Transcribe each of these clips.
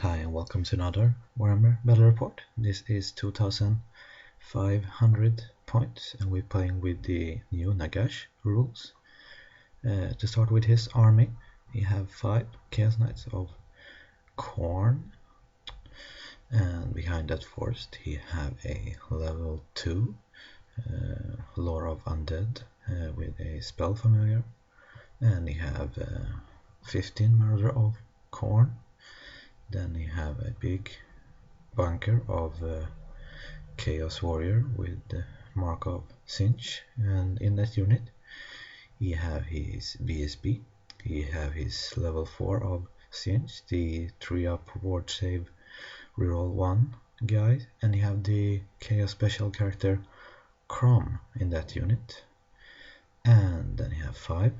Hi and welcome to another Warhammer Battle Report. This is 2500 points and we're playing with the new Nagash rules. To start with his army, he have 5 Chaos Knights of Khorne, and behind that furst he have a level 2 Lore of Undead with a spell familiar, and he have 15 Murder of Khorne. Then you have a big bunker of Chaos Warrior with Mark of Cinch, and in that unit he have his BSB, he have his level 4 of Cinch, the 3-up ward save reroll 1 guy, and you have the Chaos special character Crom in that unit. And then you have 5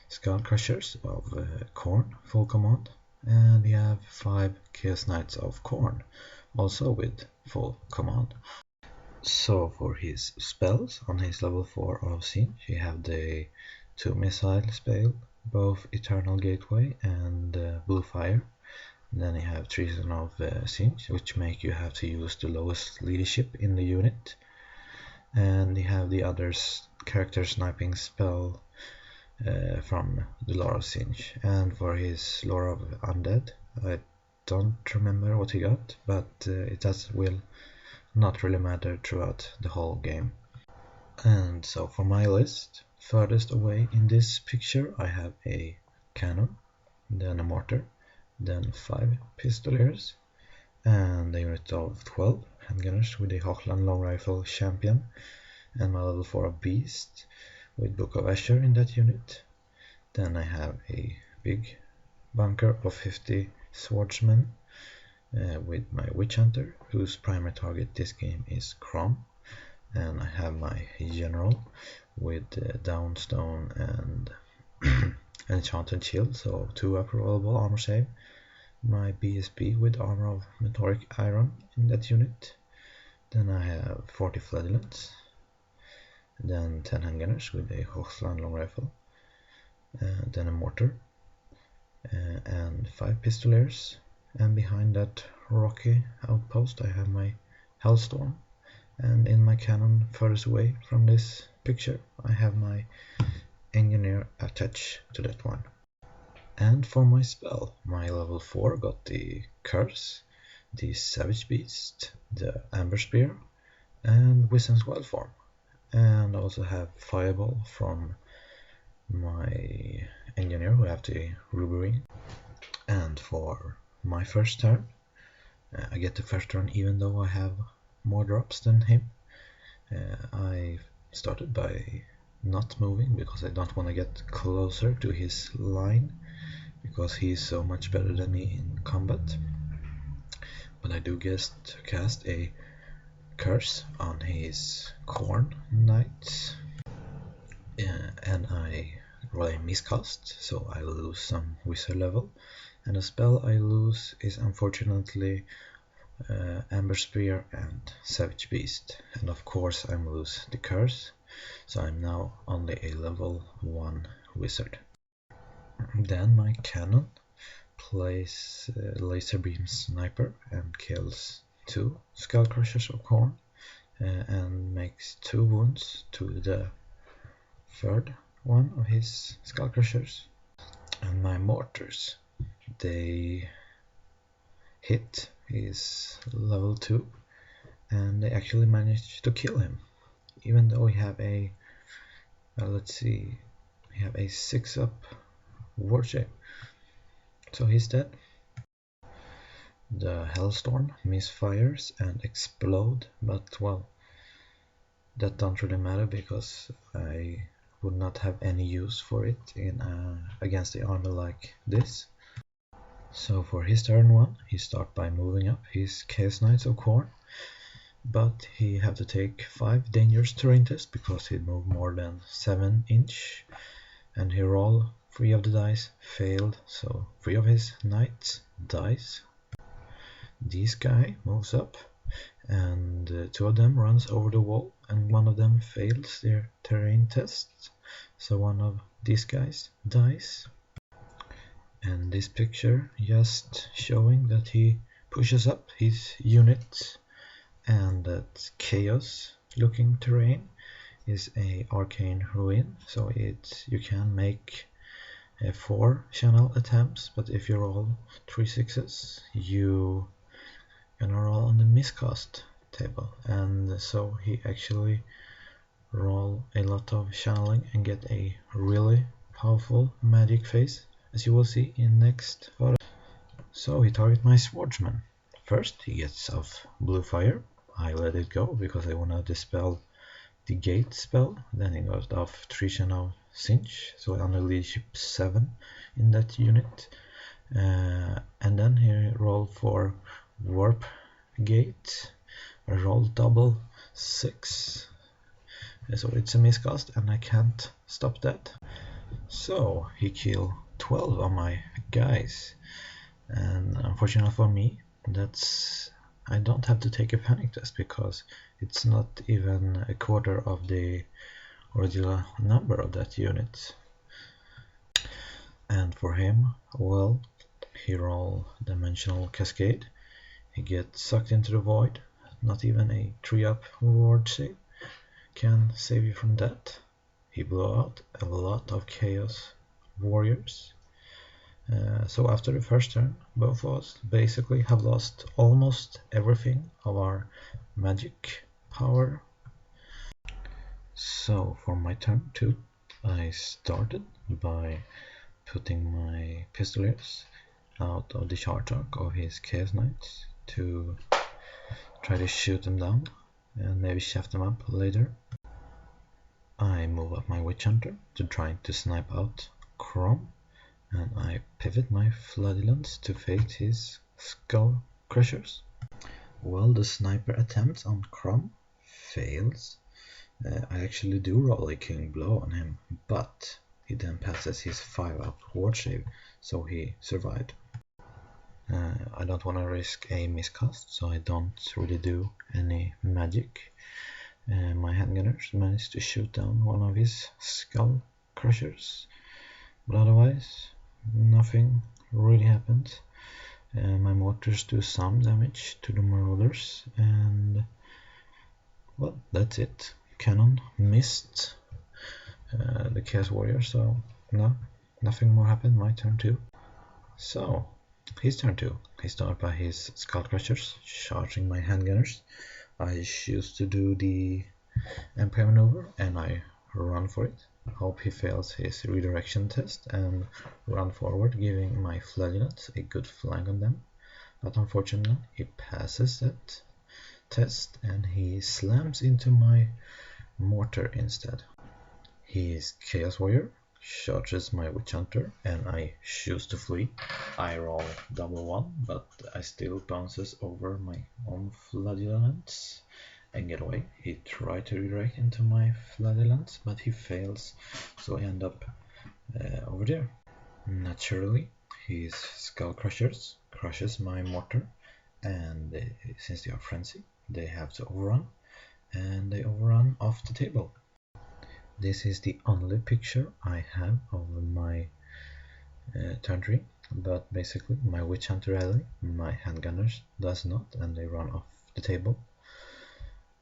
Skull Crushers of Khorne full command, and we have 5 Chaos Knights of Khorne, also with full command. So for his spells, on his level 4 of Cinch, you have the 2 missile spell, both Eternal Gateway and Blue Fire. And then you have Treason of Cinch, which make you have to use the lowest leadership in the unit. And you have the other character sniping spell from the Lore of Cinch. And for his Lore of Undead, I don't remember what he got, but it will not really matter throughout the whole game. And so for my list, furthest away in this picture I have a cannon, then a mortar, then 5 pistoliers, and a unit of 12 handgunners with a Hochland long rifle champion, and my level 4 beast with Book of Asher in that unit. Then I have a big bunker of 50 swordsmen with my witch hunter, whose primary target this game is Crom. And I have my general with downstone and enchanted shield, so 2 upper rollable armor save. My BSB with armor of metallic iron in that unit. Then I have 40 flagelants, then 10 handgunners with a Hochland long rifle, then a mortar, and 5 pistoliers. And behind that rocky outpost I have my Hellstorm, and in my cannon furthest away from this picture I have my engineer attached to that one. And for my spell, my level 4 got the Curse, the Savage Beast, the Amber Spear, and Wisdom's Wild Form. And I also have Fireball from my engineer who have the Ruby Ring. And for my first turn, I get the first turn even though I have more drops than him. I started by not moving because I don't want to get closer to his line, because he's so much better than me in combat. But I do cast a Curse on his Khorne Knights, and I roll a miscast, so I lose some wizard level, and the spell I lose is unfortunately Amber Spear and Savage Beast, and of course I lose the Curse, so I'm now only a level 1 wizard. Then my cannon plays laser beam sniper and kills 2 Skull Crushers of Khorne, and makes 2 wounds to the third one of his Skull Crushers. And my mortars, they hit his level 2, and they actually managed to kill him, even though we have a let's see, we have a 6-up ward save, so he's dead. The Hellstorm misfires and explode, but well, that don't really matter because I would not have any use for it in against the army like this. So for his turn 1, he start by moving up his Chaos Knights of Khorne, but he have to take 5 dangerous terrain tests because he moved more than 7 inch, and he rolled 3 of the dice failed, so 3 of his knights dies. This guy moves up, and 2 of them runs over the wall, and 1 of them fails their terrain test, so 1 of these guys dies. And this picture just showing that he pushes up his unit and that chaos looking terrain is a arcane ruin, so you can make 4 channel attempts, but if you roll 3 sixes you gonna roll on the miscast table, and so he actually roll a lot of channeling and get a really powerful magic phase, as you will see in next photo. So he targets my swordsman. First he gets off blue fire. I let it go because I wanna dispel the gate spell. Then he got off 3 channel cinch, so I only leadership 7 in that unit. And then he rolled for warp gate. I rolled double 6, so it's a miscast and I can't stop that. So he killed 12 of my guys, and unfortunately for me, I don't have to take a panic test because it's not even a quarter of the original number of that unit. And for him, well, he roll Dimensional Cascade. He gets sucked into the void. Not even a 3-up ward save can save you from that. He blew out a lot of Chaos Warriors. So after the first turn, both of us basically have lost almost everything of our magic power. So for my turn 2, I started by putting my pistoliers out of the charge arc of his Chaos Knights to try to shoot them down and maybe shaft them up later. I move up my Witch Hunter to try to snipe out Crom, and I pivot my Floodlands to face his Skull Crushers. Well, the sniper attempt on Crom fails. I actually do roll a killing blow on him, but he then passes his 5-up ward save, so he survived. I don't want to risk a miscast, so I don't really do any magic. My handgunners managed to shoot down one of his Skull Crushers, but otherwise nothing really happened. My mortars do some damage to the Marauders, and well, that's it. Cannon missed the Chaos Warrior, so no, nothing more happened. My turn 2. So his turn 2. He started by his Skull Crushers charging my handgunners. I choose to do the Empire maneuver and I run for it. Hope he fails his redirection test and run forward, giving my Flagellants a good flank on them. But unfortunately he passes that test and he slams into my mortar instead. His Chaos Warrior charges my Witch Hunter and I choose to flee. I roll double 1, but I still bounces over my own Flagellants and get away. He tried to redirect into my Flagellants, but he fails, so I end up over there. Naturally, his Skull Crushers crushes my mortar, and since they are frenzy, they have to overrun, and they overrun off the table. This is the only picture I have of my turn 3, but basically my Witch Hunter ally, my handgunners does not, and they run off the table.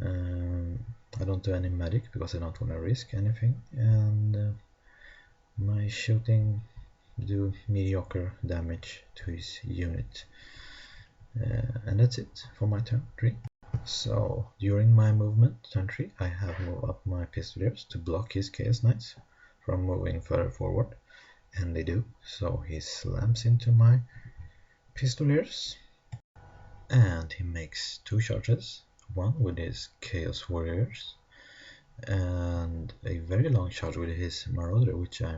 I don't do any magic because I don't want to risk anything, and my shooting do mediocre damage to his unit, and that's it for my turn 3. So during my movement, turn 3, I have moved up my pistoliers to block his Chaos Knights from moving further forward, and they do, so he slams into my pistoliers and he makes 2 charges, one with his Chaos Warriors and a very long charge with his Marauder, which I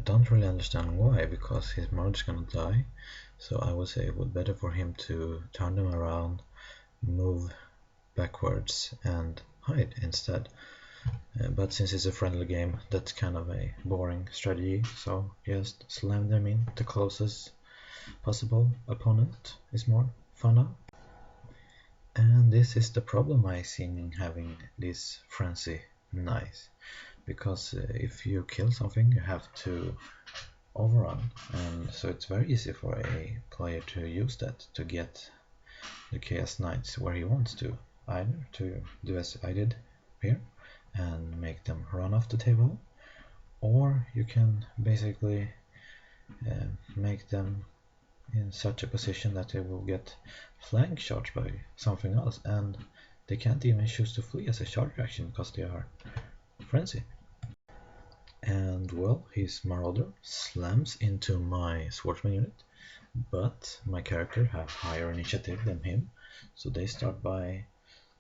don't really understand why, because his Marauder is gonna die, so I would say it would be better for him to turn them around, move backwards and hide instead. But since it's a friendly game, that's kind of a boring strategy, so just slam them in the closest possible opponent is more fun now. And this is the problem I see in having this frenzy knife, because if you kill something you have to overrun, and so it's very easy for a player to use that to get the Chaos Knights where he wants to, either to do as I did here and make them run off the table, or you can basically make them in such a position that they will get flank charged by something else, and they can't even choose to flee as a charge action because they are frenzy. And well, his Marauder slams into my Swordsman unit, but my character have higher initiative than him, so they start by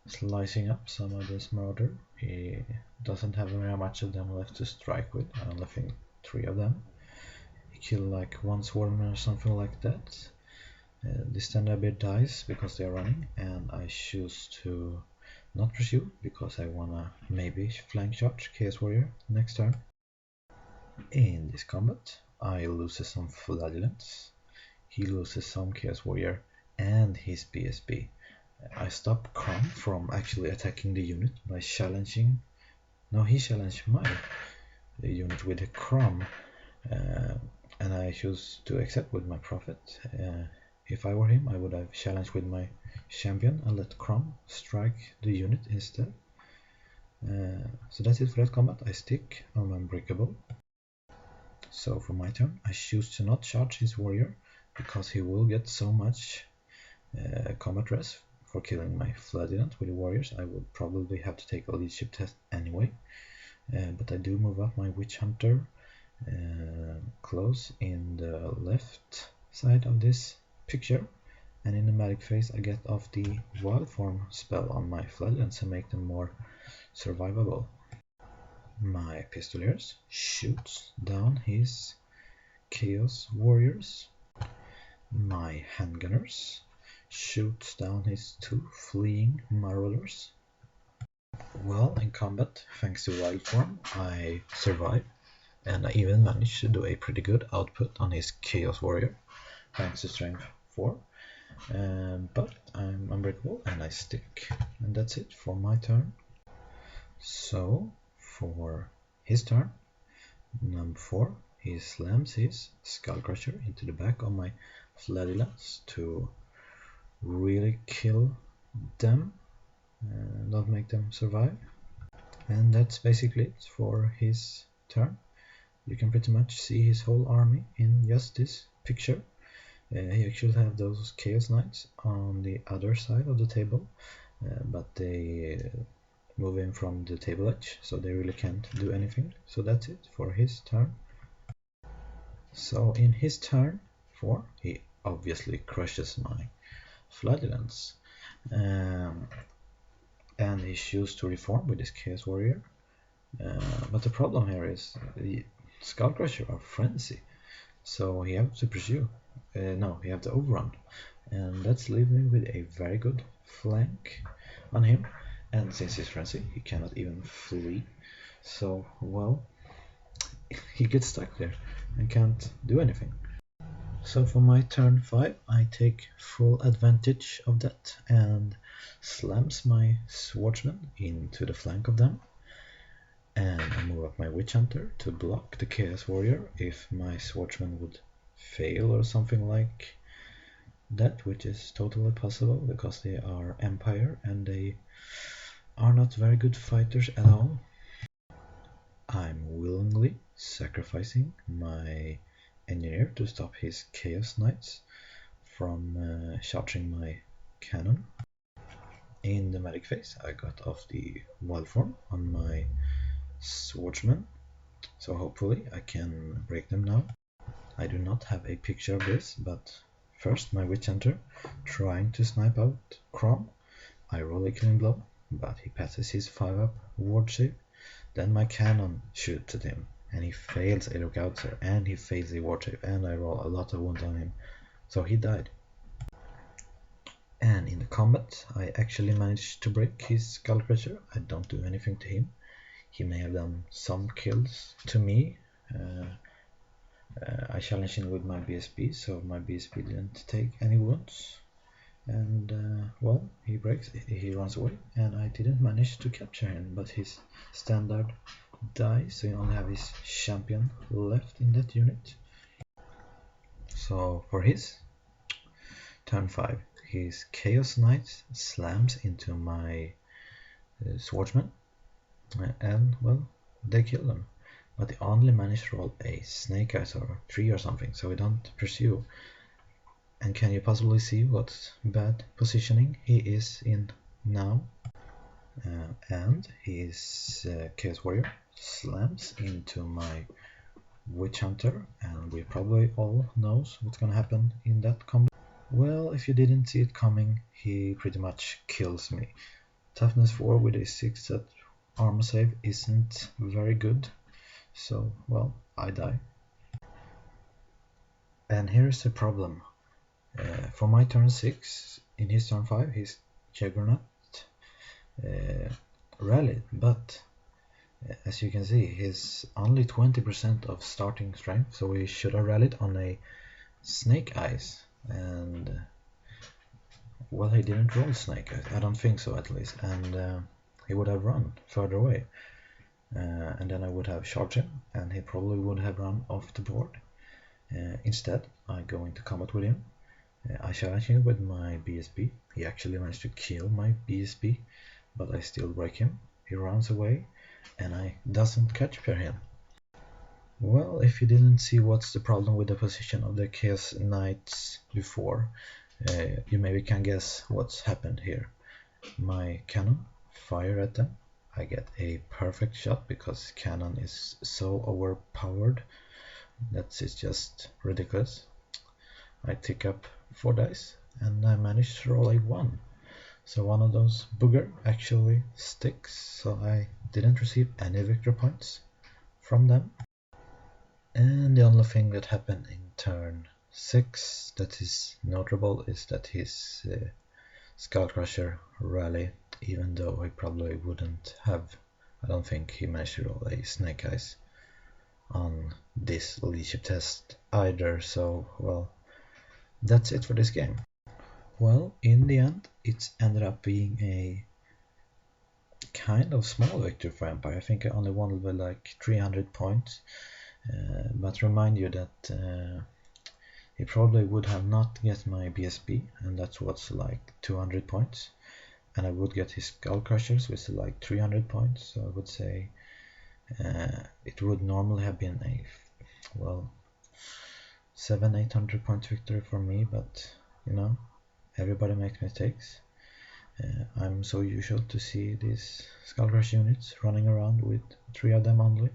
slicing up some of this Marauder. He doesn't have very much of them left to strike with. I only think 3 of them. He killed like 1 Swordsman or something like that. The standard bit dies because they are running, and I choose to not pursue because I wanna maybe flank charge Chaos Warrior next turn. In this combat, I lose some Flagellants, he loses some Chaos Warrior and his BSB. I stop Krom from actually attacking the unit by challenging. No, he challenged my unit with a Krom, and I choose to accept with my Prophet. If I were him, I would have challenged with my champion and let Krom strike the unit instead. So that's it for that combat. I stick on Unbreakable. So for my turn, I choose to not charge his warrior because he will get so much combat res for killing my Flagellant with the warriors. I would probably have to take a leadership test anyway, but I do move up my Witch Hunter close in the left side of this picture, and in the magic phase I get off the wild form spell on my Flagellants and make them more survivable. My Pistoliers shoots down his Chaos Warriors. My Handgunners shoots down his 2 fleeing Marauders. Well, in combat, thanks to wild form, I survive, and I even managed to do a pretty good output on his Chaos Warrior, thanks to strength 4. But I'm unbreakable and I stick, and that's it for my turn. So for his turn, number 4, he slams his Skullcrusher into the back of my Flagellants to really kill them, not make them survive. And that's basically it for his turn. You can pretty much see his whole army in just this picture. He actually have those Chaos Knights on the other side of the table, but they move in from the table edge, so they really can't do anything. So that's it for his turn. So in his turn 4, he obviously crushes my Flagellants, and he chooses to reform with his Chaos Warrior. But the problem here is the Skullcrusher are frenzy, so he have to pursue. No, he have to overrun, and that's leave me with a very good flank on him. And since he's frenzy, he cannot even flee. So, well, he gets stuck there and can't do anything. So for my turn 5, I take full advantage of that and slams my Swordsman into the flank of them. And I move up my Witch Hunter to block the Chaos Warrior if my Swordsman would fail or something like that, which is totally possible because they are Empire and they are not very good fighters at all. I'm willingly sacrificing my Engineer to stop his Chaos Knights from charging my cannon. In the magic phase, I got off the wild form on my Swordsman, so hopefully I can break them now. I do not have a picture of this, but first my Witch Hunter trying to snipe out Krom. I roll a killing blow, but he passes his 5-up ward save. Then my cannon shoots at him, and he fails a lookout sir, and he fails a ward save, and I roll a lot of wounds on him, so he died. And in the combat, I actually managed to break his Skullcrusher. I don't do anything to him. He may have done some kills to me. I challenged him with my BSB, so my BSB didn't take any wounds. And well, he breaks, he runs away, and I didn't manage to capture him, but his standard dies, so you only have his champion left in that unit. So for his turn 5, his Chaos Knight slams into my swordsman, and well, they kill them. But they only managed to roll a snake eyes or 3 or something, so we don't pursue. And can you possibly see what bad positioning he is in now? And his Chaos Warrior slams into my Witch Hunter, and we probably all knows what's gonna happen in that combo. Well, if you didn't see it coming, he pretty much kills me. Toughness 4 with a 6 set armor save isn't very good, so well, I die. And here's the problem. For my turn 6, in his turn 5, his Juggernaut rallied, but as you can see, he's only 20% of starting strength, so he should have rallied on a Snake Eyes, and well, he didn't roll Snake Eyes, I don't think so at least, and he would have run further away, and then I would have charged him, and he probably would have run off the board. Instead, I go into combat with him. I challenge him with my BSB. He actually managed to kill my BSB, but I still break him. He runs away, and I doesn't catch per him. Well, if you didn't see what's the problem with the position of the Chaos Knights before, you maybe can guess what's happened here. My cannon fire at them. I get a perfect shot because cannon is so overpowered. That's just ridiculous. I tick up 4 dice and I managed to roll a 1. So one of those booger actually sticks, so I didn't receive any victory points from them. And the only thing that happened in turn 6 that is notable is that his Skullcrusher rally, even though he probably wouldn't have, I don't think he managed to roll a Snake Eyes on this leadership test either, so well, that's it for this game. Well, in the end, it ended up being a kind of small victory for Empire. I think I only won with like 300 points, but remind you that he probably would have not get my BSB, and that's what's like 200 points, and I would get his Skull Crushers, which is like 300 points, so I would say it would normally have been a, well, 700-800 points victory for me, but you know, everybody makes mistakes. I'm so usual to see these Skull Crush units running around with 3 of them only,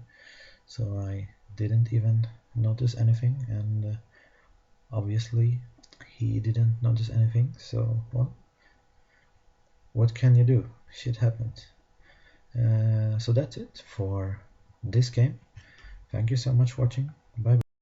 so I didn't even notice anything, and obviously he didn't notice anything, so well, what can you do? Shit happens. So that's it for this game. Thank you so much for watching. Bye bye.